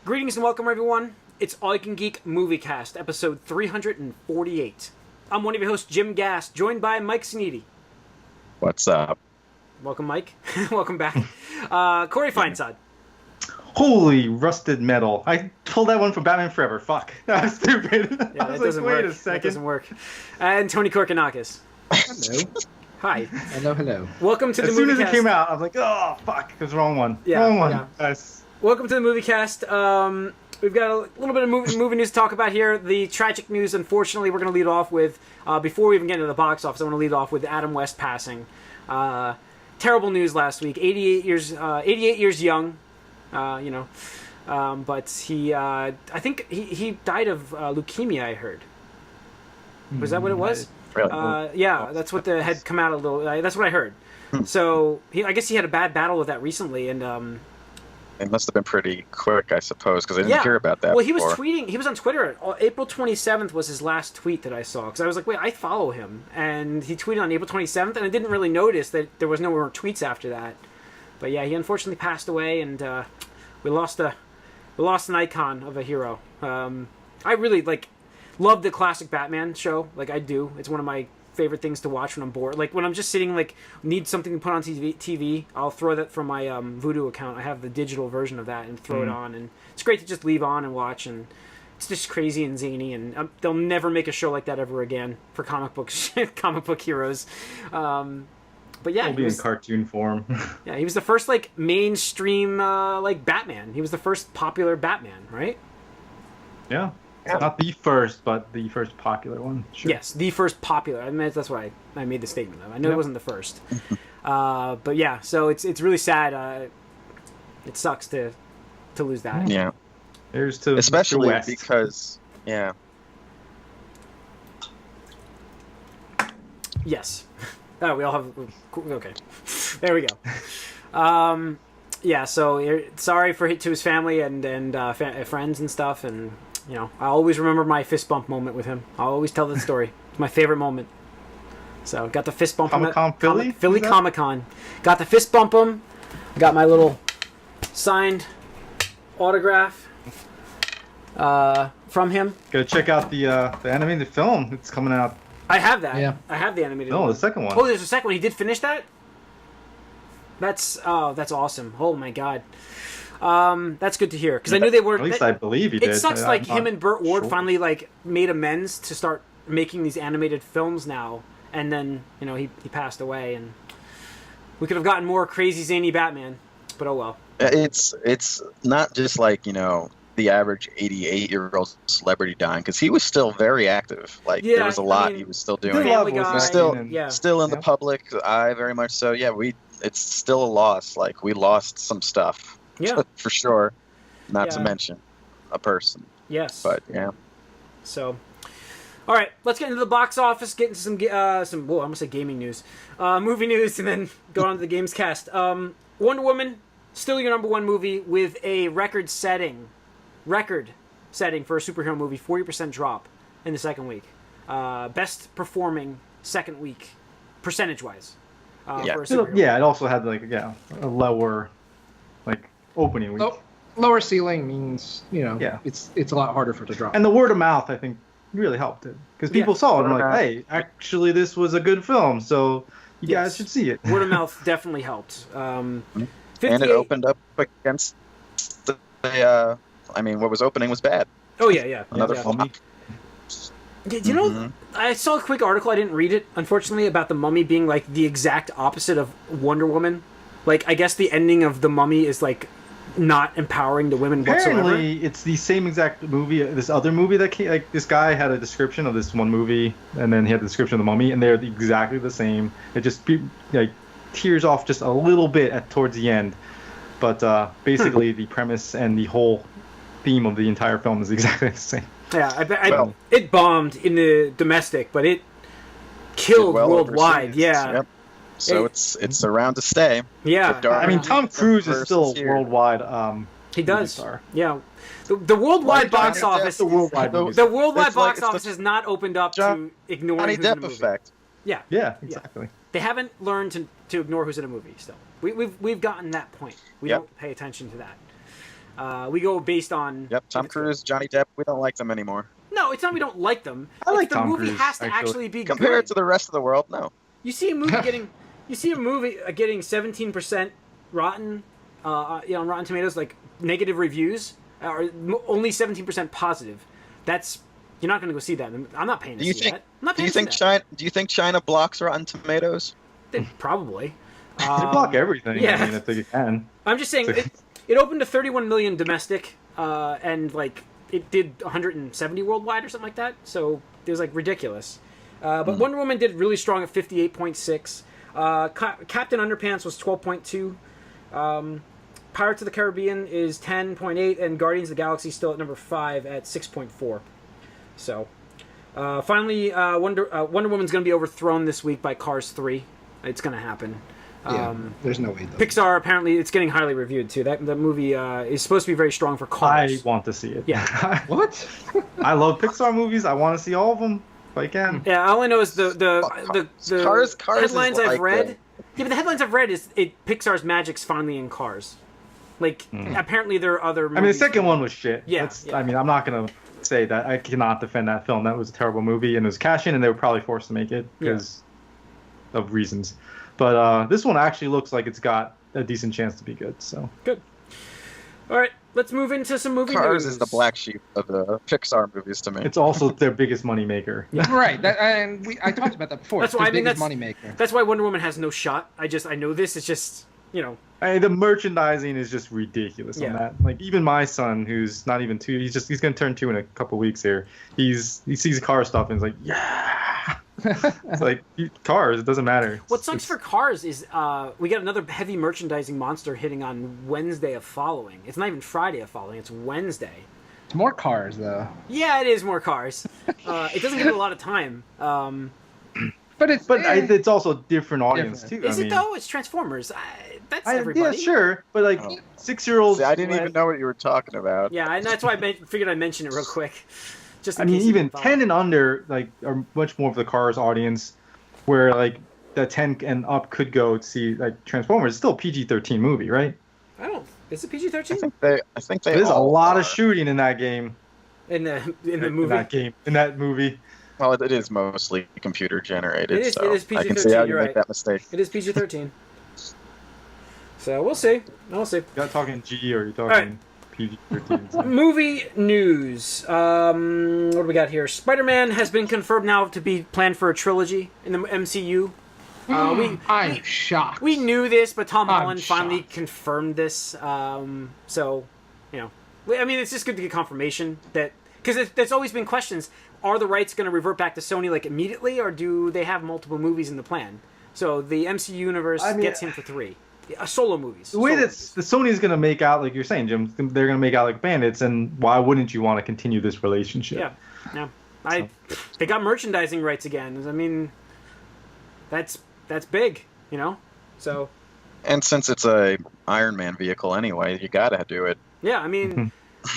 Greetings and welcome, everyone. It's AYCG Moviecast, episode 348. I'm one of your hosts, Jim Gass, joined by Mike Sneedy. What's up? Welcome, Mike. Welcome back. Corey Feinsod. Holy rusted metal. I pulled that one from Batman Forever. Fuck. That was stupid. Yeah, I was that doesn't wait work. a second. That doesn't work. And Tony Korkanakis. Hello. Hi. Hello. Welcome to the As soon as Moviecast. it came out, I was like, oh, fuck. It was the wrong one. Yeah, wrong one. yeah. Yes. Welcome to the Moviecast. We've got a little bit of movie news to talk about here. The tragic news, unfortunately, we're going to lead off with, before we even get into the box office, I want to lead off with Adam West passing. Terrible news last week. 88 years young, but he, I think he died of leukemia, I heard. Was that what it was? Really? Yeah, that's what had come out a little. That's what I heard. So I guess he had a bad battle with that recently, and It must have been pretty quick, I suppose, because I didn't hear about that. Well, he was before. tweeting. He was on Twitter. April 27th was his last tweet that I saw, because I was like, wait, I follow him, and he tweeted on April 27th, and I didn't really notice that there was no more tweets after that. But yeah, he unfortunately passed away, and we lost an icon of a hero. I really love the classic Batman show. Like I do. It's one of my favorite things to watch when I'm bored. Like when I'm just sitting, need something to put on TV, I'll throw that from my Vudu account. I have the digital version of that and throw it on, and it's great to just leave on and watch. And it's just crazy and zany, and they'll never make a show like that ever again for comic book heroes. But yeah, It'll be in cartoon form. Yeah, he was the first mainstream Batman. He was the first popular Batman, right? Yeah. Not the first, but the first popular one. Sure. Yes, the first popular. I mean, that's what I made the statement of. I know it wasn't the first. But yeah, so it's really sad. It sucks to lose that. Yeah. Here's to especially West. because Yes. Oh, we all have. Okay. There we go. Yeah. So sorry to his family and friends and stuff, and. I always remember my fist bump moment with him. I'll always tell that story. It's my favorite moment. So, got the fist bump him at Philly Comic-Con. Got the fist bump him. Got my little signed autograph from him. Go check out the animated film. It's coming out. I have that. Yeah. I have the animated No, one. the second one. Oh, there's a second one. He did finish that? That's awesome. Oh, my God. That's good to hear, because I knew they were. At least I believe he did. It sucks, him and Burt Ward sure. finally made amends to start making these animated films now, and then he passed away, and we could have gotten more crazy zany Batman, but oh well. it's not just the average 88-year-old celebrity dying, because he was still very active. There was a lot he was still doing. Family He Guy, was still in the public eye very much so. Yeah, it's still a loss. We lost some stuff. Yeah, for sure. Not to mention a person. Yes. But yeah. So, all right, let's get into the box office. Get into some. I'm gonna say gaming news, movie news, and then go on to the games cast. Wonder Woman, still your number one movie with a record-setting for a superhero movie. 40% drop in the second week. Best performing second week, percentage-wise. For a superhero. Yeah, it also had a lower opening week. Lower ceiling means it's a lot harder for it to drop. And the word of mouth, I think, really helped it, because people saw it and were like, "Hey, actually, this was a good film, so you guys should see it." Word of mouth definitely helped. And it opened up against what was opening was bad. Oh yeah. Another flop. Did you know? I saw a quick article. I didn't read it, unfortunately, about the Mummy being the exact opposite of Wonder Woman. I guess the ending of the Mummy is not empowering the women whatsoever. Apparently, it's the same exact movie. This other movie that came, this guy had a description of this one movie, and then he had the description of the Mummy, and they're exactly the same. It just tears off just a little bit towards the end, but basically the premise and the whole theme of the entire film is exactly the same. Yeah, it bombed in the domestic, but it killed worldwide. Overseas. Yeah. Yep. So it's around to stay. Yeah. Tom Cruise is still worldwide. He does. Star. Yeah. The worldwide box office. The worldwide box office has not opened up to ignoring Johnny who's in a Depp movie. effect. Yeah. Yeah, exactly. They haven't learned to ignore who's in a movie still. We've gotten that point. We don't pay attention to that. We go based on... Yep, Tom Cruise, Johnny Depp, we don't like them anymore. No, it's not we don't like them. I like the Tom movie Cruise, has to actually. actually be Compared good. to the rest of the world, no. You see a movie getting... You see a movie getting 17% rotten, on Rotten Tomatoes, like, negative reviews, or only 17% positive. That's... You're not going to go see that. I'm not paying to see that. I'm not paying to see that. Do you think China blocks Rotten Tomatoes? Probably. They block everything. Yeah. I mean, if they can. I'm just saying, it opened to 31 million domestic, and, like, it did 170 worldwide or something like that. So it was, like, ridiculous. But Wonder Woman did really strong at 58.6. Captain Underpants was 12.2. Pirates of the Caribbean is 10.8, and Guardians of the Galaxy still at number 5 at 6.4. So, finally, Wonder Woman's going to be overthrown this week by Cars 3. It's going to happen. There's no way, though. Pixar, apparently, it's getting highly reviewed, too. That movie is supposed to be very strong for Cars. I want to see it. Yeah. What? I love Pixar movies. I want to see all of them if I can. Yeah, all I know is the Cars headlines is I've like read. Yeah, but the headlines I've read is Pixar's magic's finally in Cars. Like, apparently there are other movies. I mean, the second one was shit. Yeah, I mean, I'm not going to say that. I cannot defend that film. That was a terrible movie, and it was cash-in, and they were probably forced to make it because of reasons. But this one actually looks like it's got a decent chance to be good. So good. All right, let's move into some movie Cars news. is the black sheep of the Pixar movies to me. it's also their biggest moneymaker. Right. I talked about that before. That's It's why their I mean biggest that's moneymaker. That's why Wonder Woman has no shot. I know this. It's just I mean, the merchandising is just ridiculous on that. Like, even my son, who's not even 2, he's going to turn 2 in a couple weeks here. He sees car stuff and he's like, yeah. It's like, Cars, it doesn't matter. What sucks for Cars is we got another heavy merchandising monster hitting on Wednesday of following. It's not even Friday of following. It's Wednesday. It's more Cars, though. Yeah, it is more Cars. It doesn't give it a lot of time. But it's also a different audience, too. Is it, though? It's Transformers. That's everybody. Yeah, sure. But, like, 6-year-olds... See, I didn't even know what you were talking about. Yeah, and that's why I figured I'd mention it real quick. Just in I mean, case even 10 and under, like, are much more of the Cars audience, where, like, the 10 and up could go to see, like, Transformers. It's still a PG-13 movie, right? Is it PG-13? I think they There's a lot are. of shooting in that game. In the movie? In that movie. Well, it is mostly computer generated. It is PG-13, I can see how you you're make right. that mistake. It is PG-13. So we'll see. You're not talking G or you're talking PG-13. Movie news. What do we got here? Spider-Man has been confirmed now to be planned for a trilogy in the MCU. I'm shocked. We knew this, but Tom Holland finally shocked. confirmed this. So, I mean, it's just good to get confirmation that... Because there's always been questions. Are the rights going to revert back to Sony, like, immediately, or do they have multiple movies in the plan? So the MCU universe gets him for 3. Solo movies. The way that the Sony's going to make out, like you're saying, Jim, they're going to make out like bandits, and why wouldn't you want to continue this relationship? Yeah. They got merchandising rights again. I mean, that's big, So. And since it's a Iron Man vehicle anyway, you gotta do it. Yeah, I mean,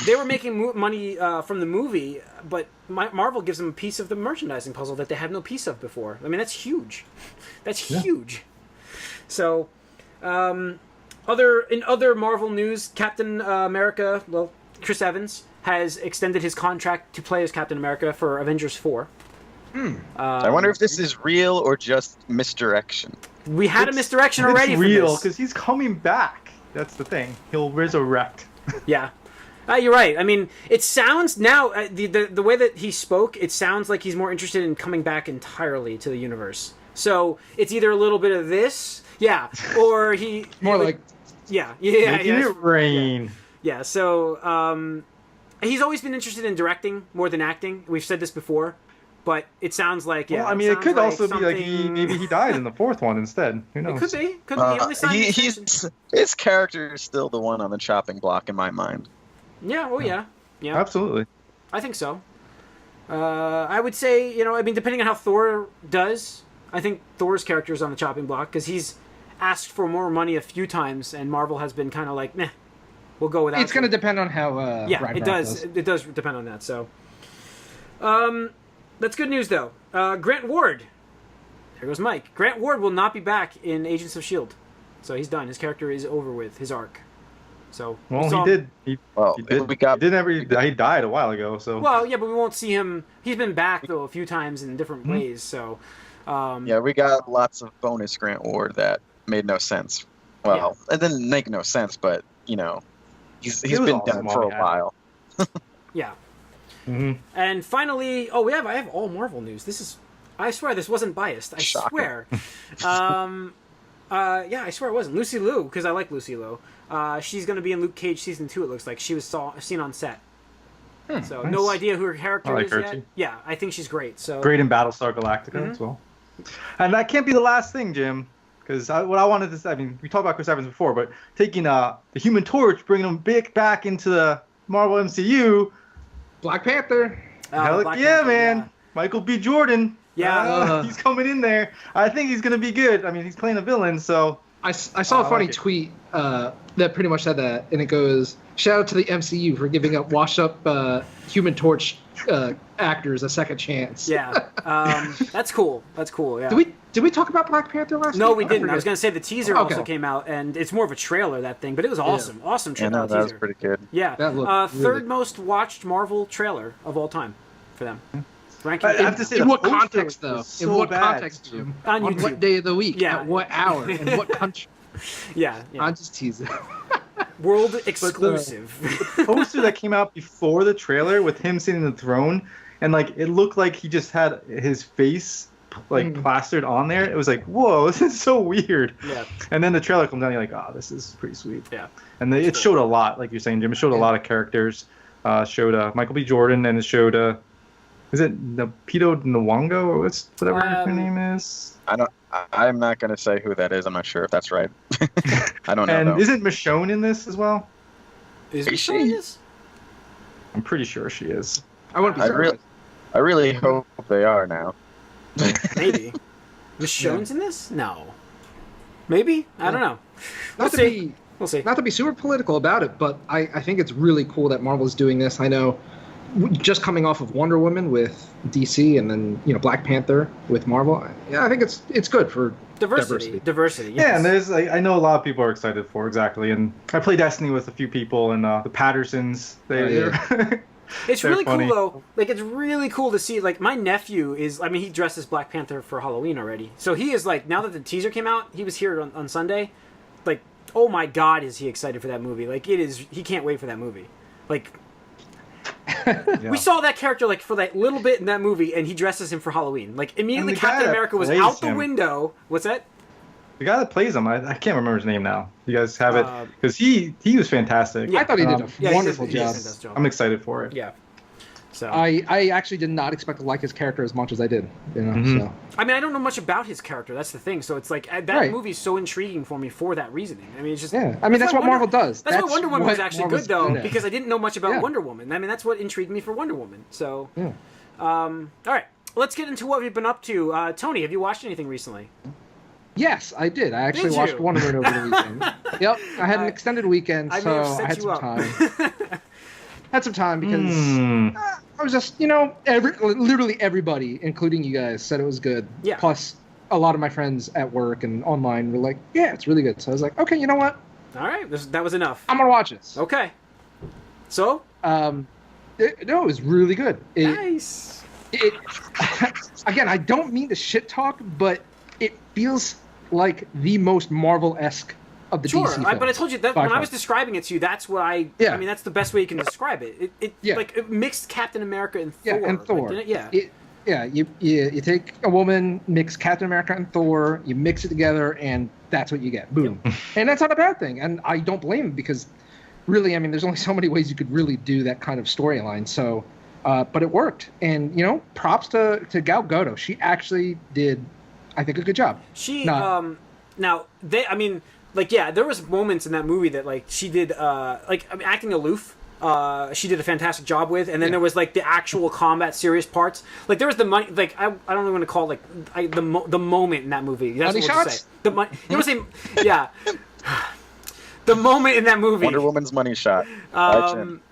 they were making money from the movie, but Marvel gives them a piece of the merchandising puzzle that they had no piece of before. I mean, that's huge. That's huge. So, in other Marvel news, Captain America, Chris Evans has extended his contract to play as Captain America for Avengers 4. I wonder if this is real or just misdirection. We had a misdirection already. It's real for this. because he's coming back. That's the thing. He'll resurrect. Yeah. You're right. I mean, it sounds now the way that he spoke, it sounds like he's more interested in coming back entirely to the universe. So it's either a little bit of this, or he more like Making it rain. Yeah. So he's always been interested in directing more than acting. We've said this before, but it sounds like Well, I mean, it could also be like maybe he died in the 4th one instead. Who knows? It could be. Could be. He only signed His character is still the one on the chopping block in my mind. Yeah. Oh yeah. Yeah. Absolutely. I think so. I would say, I mean, depending on how Thor does, I think Thor's character is on the chopping block because he's asked for more money a few times, and Marvel has been kind of like, meh, we'll go without. It's going to depend on how. It does. It does depend on that. So, that's good news though. Grant Ward. There goes Mike. Grant Ward will not be back in Agents of S.H.I.E.L.D. So he's done. His character is over with. His arc. So Well, saw he him- did. He died a while ago. So Well, yeah, but we won't see him. He's been back though a few times in different ways. So yeah, we got lots of bonus Grant Ward that made no sense. Well, it didn't make no sense, but he's been awesome done for a while. yeah. Mm-hmm. And finally, I have all Marvel news. I swear this wasn't biased. I Shocking. swear. I swear it wasn't. Lucy Lui, because I like Lucy Lui. She's going to be in Luke Cage season 2. It looks like she was seen on set. So nice. no idea who her character I like is her yet. too. Yeah, I think she's great. So great in Battlestar Galactica as well. And that can't be the last thing, Jim. Because what I wanted to say, I mean, we talked about Chris Evans before, but taking the Human Torch, bringing him back into the Marvel MCU. Black Panther. Hell Black yeah, Panther, man. yeah. Michael B. Jordan. Yeah. He's coming in there. I think he's going to be good. I mean, he's playing a villain, so. I saw a funny tweet that pretty much said that, and it goes, "Shout out to the MCU for giving up washed-up Human Torch actors a second chance." Yeah, that's cool. That's cool. Yeah. Did we talk about Black Panther last No, week? we didn't. I was forget. going to say the teaser also came out, and it's more of a trailer, that thing, but it was awesome. Awesome Yeah, trailer. no, that was pretty good. Yeah. That looked really third good. most watched Marvel trailer of all time for them. Ranking. I have to say, In the what poster context, though? was In so what bad. context, Jim? On On YouTube. what day of the week? Yeah. At what hour? In what country? Yeah. I'm just teasing. World exclusive. Poster that came out before the trailer with him sitting in the throne, and like it looked like he just had his face plastered on there. It was like, whoa, this is so weird. Yeah. And then the trailer comes out, and you're like, oh, this is pretty sweet. Yeah. And it showed a lot, like you're saying, Jim. It showed a lot of characters. Showed Michael B. Jordan, and it showed is it Pito Nwongo or whatever her name is? I'm not going to say who that is. I'm not sure if that's right. I don't know. And though. isn't Michonne in this as well? Is Is she? she? I'm pretty sure she is. I wouldn't be I surprised. really hope they are now. Maybe. Michonne's in this? No. Maybe? I don't know. Not to see. be We'll see. not to be super political about it, but I think it's really cool that Marvel is doing this. I know, just coming off of Wonder Woman with DC, and then Black Panther with Marvel. Yeah, I think it's good for Diversity. Yes. Yeah, and there's I know a lot of people are excited for exactly, and I play Destiny with a few people, and the Pattersons. It's they're really funny. cool though. Like it's really cool to see. Like my nephew is. I mean, he dressed as Black Panther for Halloween already. So he is like now that the teaser came out. He was here on Sunday. Like, oh my God, is he excited for that movie? Like it is. He can't wait for that movie. Like. Yeah. We saw that character like for that little bit in that movie, and he dresses him for Halloween. Like immediately, And the guy Captain that America was plays out the him- window. What's that? The guy that plays him, I can't remember his name now. You guys have it because he was fantastic. Yeah. I thought he did a Yeah, he wonderful does- job. he does job. I'm excited for it. Yeah. So I actually did not expect to like his character as much as I did. Mhm. So I mean, I don't know much about his character. That's the thing. So it's like that Right. movie is so intriguing for me for that reasoning. I mean, it's just yeah, I mean that's why what Marvel does. That's why Wonder Woman was what actually Marvel's good though, at. because I didn't know much about Yeah. Wonder Woman. I mean, that's what intrigued me for Wonder Woman. So, Yeah. all right, let's get into what we've been up to. Tony, have you watched anything recently? Yes, I did. I actually Did watched you? Wonder Woman over the weekend. Yep, I had an extended weekend, I may so have I set had you some up. time. Had some time because Hmm. I was just, literally everybody, including you guys, said it was good. Yeah. Plus, a lot of my friends at work and online were like, "Yeah, it's really good." So I was like, "Okay, you know what? All right, that was enough. I'm gonna watch this." Okay. So No, it was really good. nice. It again, I don't mean to shit talk, but it feels like the most Marvel-esque of the Sure, DC films. but I told you that by when I far. was describing it to you, that's what I Yeah. mean, that's the best way you can describe it. Yeah. Like it mixed Captain America and Yeah, Thor. and Like, Thor. didn't it? Yeah. You take a woman, mix Captain America and Thor, you mix it together, and that's what you get. Boom. And that's not a bad thing, and I don't blame him because, really, I mean, there's only so many ways you could really do that kind of storyline. So, but it worked, and props to Gal Gadot. She actually did, I think, a good job. She No. now they I mean like yeah, there was moments in that movie that like she did acting aloof. She did a fantastic job with, and then there was like the actual combat serious parts. Like there was the money. Like I don't even want to call it like the moment in that movie. That's Money what we'll shots? say. The money. You want to say yeah. The moment in that movie. Wonder Woman's money shot. By Jim.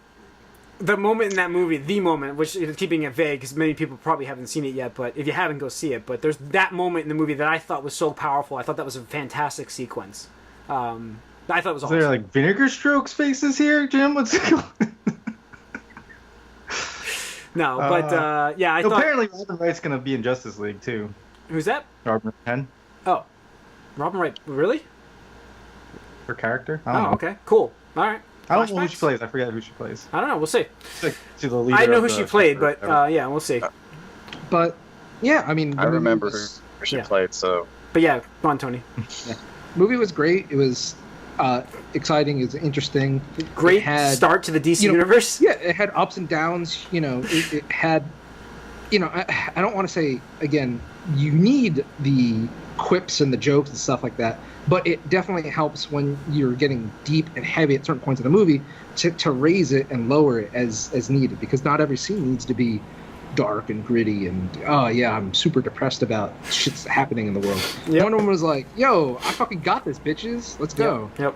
The moment in that movie, the moment, which is keeping it vague because many people probably haven't seen it yet, but if you haven't, go see it. But there's that moment in the movie that I thought was so powerful. I thought that was a fantastic sequence. I I thought it was Is awesome. there like Vinegar Strokes faces here, Jim? What's going on? No, but yeah, I thought. Apparently, Robin Wright's gonna be in Justice League too. Who's that? Robin Penn, Oh, Robin Wright. Really? her character. I don't Oh, know. okay, cool. All right. I don't know who she Flashbacks? plays. I forget who she plays. I don't know. We'll see. She's the leader I know of who the she played, chapter, but whatever. yeah, we'll see. But yeah, I mean, I remember who she Yeah. played. So But yeah, go on, Tony. movie was great. It was exciting. It was interesting. Great It had, start to the DC you know, universe. Yeah, it had ups and downs. You know, it had. You know, I don't want to say again. You need the quips and the jokes and stuff like that, but it definitely helps when you're getting deep and heavy at certain points of the movie to raise it and lower it as needed, because not every scene needs to be dark and gritty and oh yeah, I'm super depressed about shit's happening in the world. Yep. One of them was like, "Yo, I fucking got this, bitches. Let's go." Yep.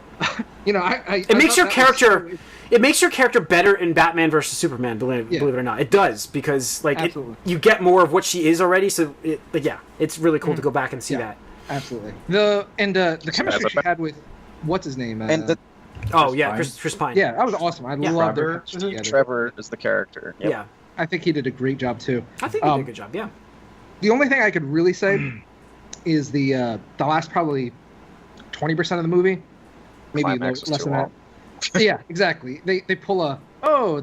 You know, It makes thought your that was character. so- It makes your character better in Batman versus Superman. Believe it or not, it does, because like you get more of what she is already. So, but yeah, it's really cool to go back and see that. Absolutely. The chemistry she had with what's his name? and the Oh yeah, Pine. Chris Pine. Yeah, that was awesome. I love their Trevor, chemistry together. Trevor is the character. Yep. Yeah, I think he did a great job too. I think he did a good job. Yeah. The only thing I could really say is the last probably 20% of the movie, maybe Climax was less too than long. that. Yeah, exactly. They pull a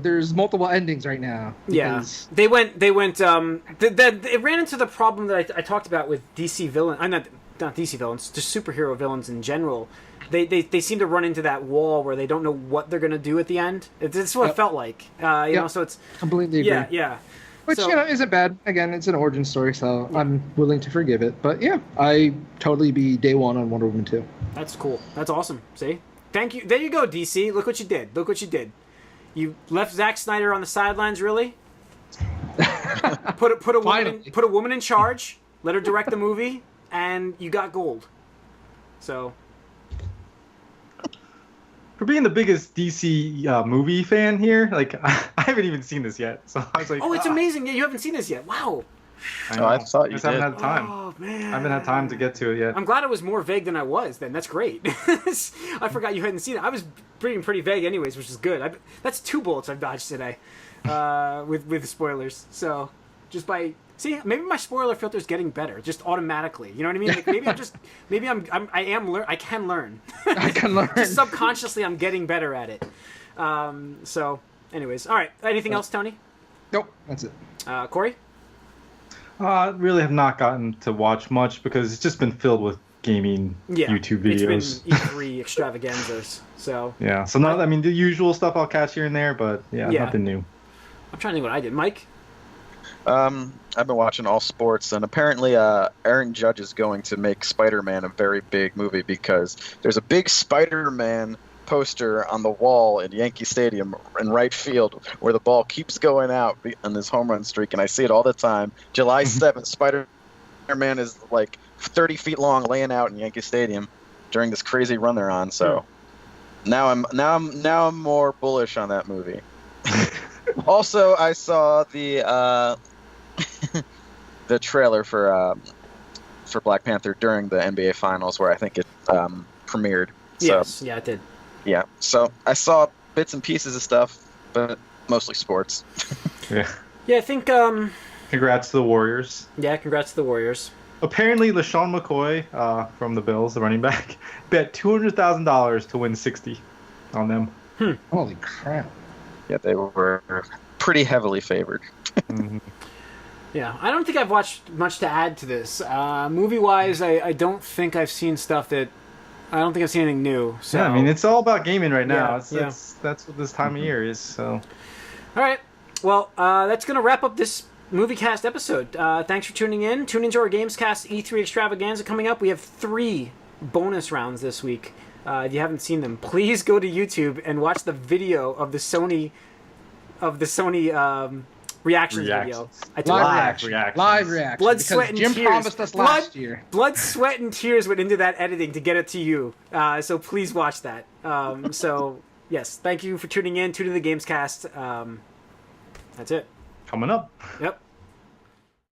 there's multiple endings right now. Yeah, because- they went. It ran into the problem that I talked about with DC villain. I'm not DC villains, just superhero villains in general. They seem to run into that wall where they don't know what they're gonna do at the end. It's what it felt like. You know, so it's completely agree. yeah. Which, So- you know, isn't bad. Again, it's an origin story, so I'm willing to forgive it. But yeah, I totally be day one on Wonder Woman 2. That's cool. That's awesome. See? Thank you. There you go, DC. Look what you did. Look what you did. You left Zack Snyder on the sidelines, really? Put a woman in charge, let her direct the movie, and you got gold. So For being the biggest DC movie fan here, like I haven't even seen this yet, so I was like, oh, it's amazing. Yeah, you haven't seen this yet. Wow. I thought you just haven't did. had time. Oh man. I haven't had time to get to it yet. I'm glad it was more vague than I was. Then that's great. I forgot you hadn't seen it. I was pretty vague, anyways, which is good. That's 2 bullets I've dodged today, with spoilers. So, just by maybe my spoiler filter is getting better, just automatically. You know what I mean? Like maybe I can learn. I can learn. Just subconsciously, I'm getting better at it. So, anyways, all right. Anything else, Tony? Nope, that's it. Corey? Really have not gotten to watch much because it's just been filled with gaming YouTube videos. It's been E3 extravaganzas. So yeah, so not. I mean, the usual stuff I'll catch here and there, but nothing new. I'm trying to think what I did. Mike? I've been watching all sports, and apparently Aaron Judge is going to make Spider-Man a very big movie because there's a big Spider-Man poster on the wall in Yankee Stadium in right field where the ball keeps going out on this home run streak, and I see it all the time. July 7th, Spider-Man is like 30 feet long laying out in Yankee Stadium during this crazy run they're on, so now I'm more bullish on that movie. Also, I saw the the trailer for Black Panther during the NBA Finals, where I think it premiered. So, Yes, yeah, it did. yeah, so I saw bits and pieces of stuff, but mostly sports. Yeah. Yeah, I think. Congrats to the Warriors. Yeah, congrats to the Warriors. Apparently, LaShawn McCoy from the Bills, the running back, bet $200,000 to win 60 on them. Holy crap. Yeah, they were pretty heavily favored. Mm-hmm. Yeah, I don't think I've watched much to add to this. Movie-wise, I don't think I've seen stuff that... I don't think I've seen anything new. So. Yeah, I mean, it's all about gaming right now. Yeah, That's what this time of year is. So, all right. Well, that's going to wrap up this Moviecast episode. Thanks for tuning in. Tune into our Gamescast E3 Extravaganza coming up. We have 3 bonus rounds this week. If you haven't seen them, please go to YouTube and watch the video of the Sony reactions video. I told you. Live reaction. Blood, because sweat, and Jim tears. promised us last year. Blood, sweat, and tears went into that editing to get it to you. So please watch that. So, yes, thank you for tuning in. Tune in to the Gamescast. That's it. coming up. Yep.